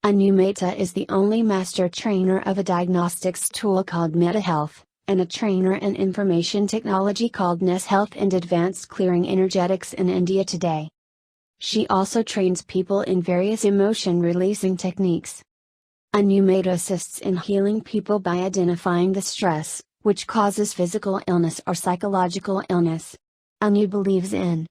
Anu Mehta is the only master trainer of a diagnostics tool called Meta Health, and a trainer in information technology called NES Health and Advanced Clearing Energetics in India today. She also trains people in various emotion releasing techniques. Anu Mehta assists in healing people by identifying the stress, which causes physical illness or psychological illness. Anu believes in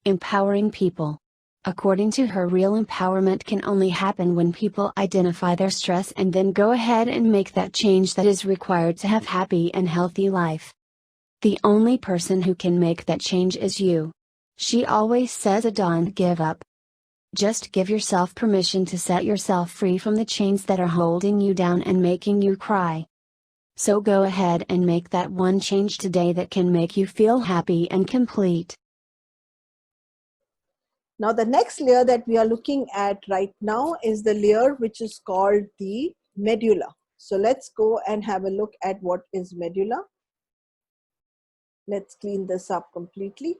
empowering people. According to her, real empowerment can only happen when people identify their stress and then go ahead and make that change that is required to have happy and healthy life. The only person who can make that change is you. She always says, don't give up. Just give yourself permission to set yourself free from the chains that are holding you down and making you cry. So go ahead and make that one change today that can make you feel happy and complete. Now the next layer that we are looking at right now is the layer which is called the medulla. So let's go and have a look at what is medulla. Let's clean this up completely.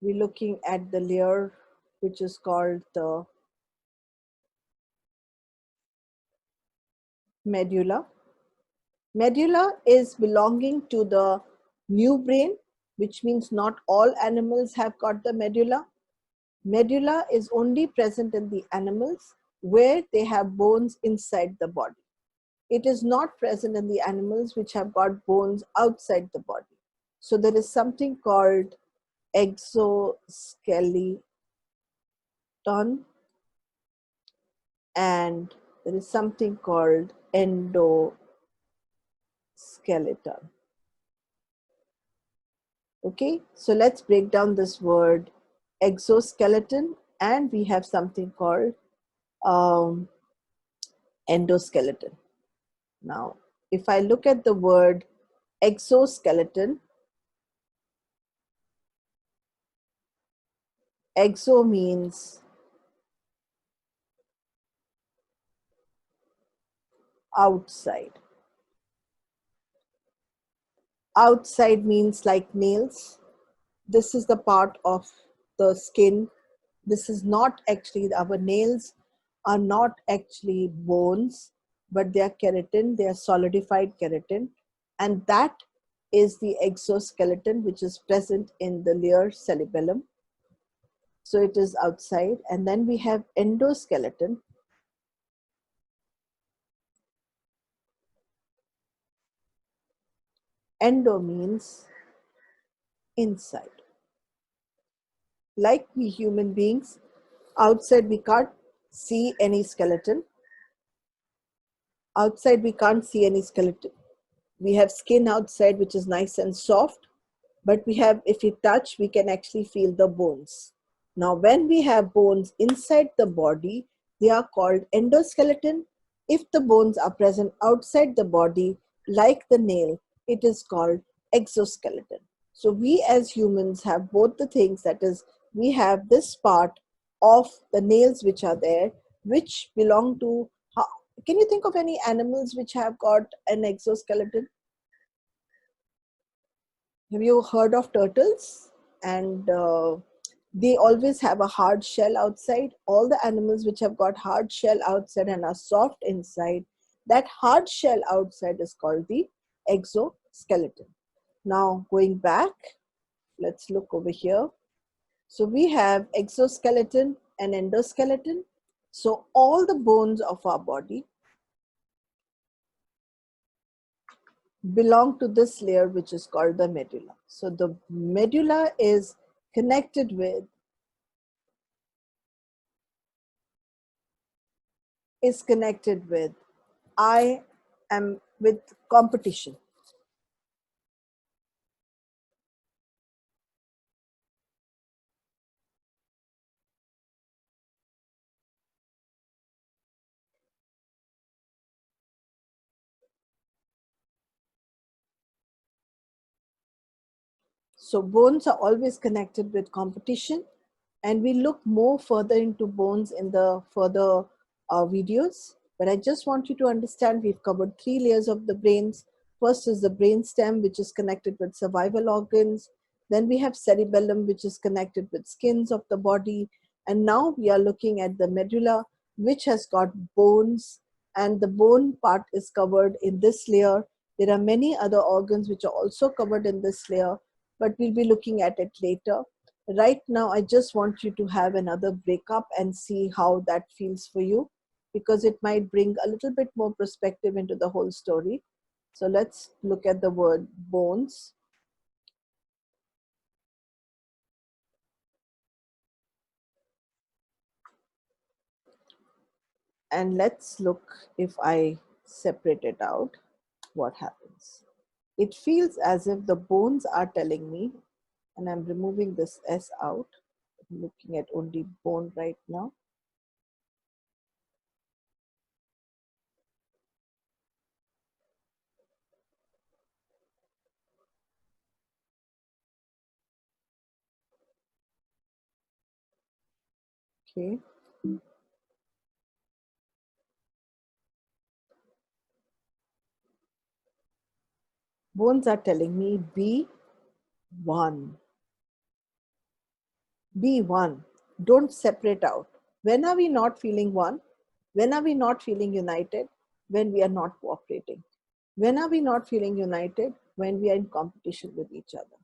We're looking at the layer which is called the medulla. Medulla is belonging to the new brain, which means not all animals have got the medulla. Medulla is only present in the animals where they have bones inside the body. It is not present in the animals which have got bones outside the body. So there is something called exoskeleton, and there is something called endoskeleton. Okay, so let's break down this word exoskeleton, and we have something called endoskeleton. Now, if I look at the word exoskeleton, exo means outside. Outside means like nails. This is the part of the skin. This is not actually, our nails are not actually bones, but they are keratin, they are solidified keratin. And that is the exoskeleton which is present in the layer cerebellum. So it is outside. And then we have endoskeleton. Endo means inside. Like we human beings, outside we can't see any skeleton. Outside we can't see any skeleton. We have skin outside which is nice and soft, but we have, if we touch, we can actually feel the bones. Now when we have bones inside the body, they are called endoskeleton. If the bones are present outside the body, like the nail, it is called exoskeleton. So we as humans have both the things, that is, we have this part of the nails which are there, which belong to, can you think of any animals which have got an exoskeleton? Have you heard of turtles? And they always have a hard shell outside. All the animals which have got hard shell outside and are soft inside, that hard shell outside is called the exoskeleton. Now going back, let's look over here. So we have exoskeleton and endoskeleton. So all the bones of our body belong to this layer which is called the medulla. So the medulla is connected with I am with competition. So bones are always connected with competition, and we look more further into bones in the further videos. But I just want you to understand we've covered 3 layers of the brains. First is the brain stem, which is connected with survival organs. Then we have cerebellum, which is connected with skins of the body. And now we are looking at the medulla, which has got bones, and the bone part is covered in this layer. There are many other organs which are also covered in this layer, but we'll be looking at it later. Right now, I just want you to have another breakup and see how that feels for you, because it might bring a little bit more perspective into the whole story. So let's look at the word bones. And let's look, if I separate it out, what happens. It feels as if the bones are telling me, and I'm removing this S out. I'm looking at only bone right now. Okay. Bones are telling me be one. Be one. Don't separate out. When are we not feeling one? When are we not feeling united? When we are not cooperating. When are we not feeling united? When we are in competition with each other.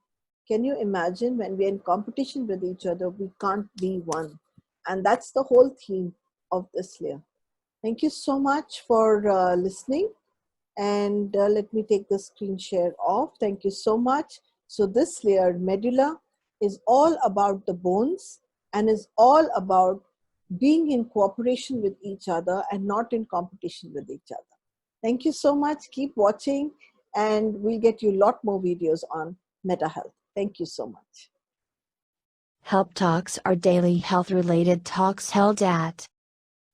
Can you imagine when we are in competition with each other, we can't be one? And that's the whole theme of this layer. Thank you so much for listening. And let me take the screen share off. Thank you so much. So this layer, medulla, is all about the bones and is all about being in cooperation with each other and not in competition with each other. Thank you so much. Keep watching, and we'll get you a lot more videos on meta health. Thank you so much. Help Talks are daily health-related talks held at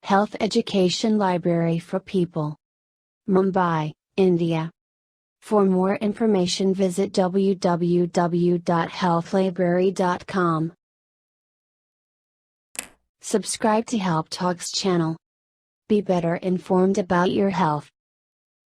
Health Education Library for People, Mumbai, India. For more information visit www.healthlibrary.com. Subscribe to Help Talks channel. Be better informed about your health.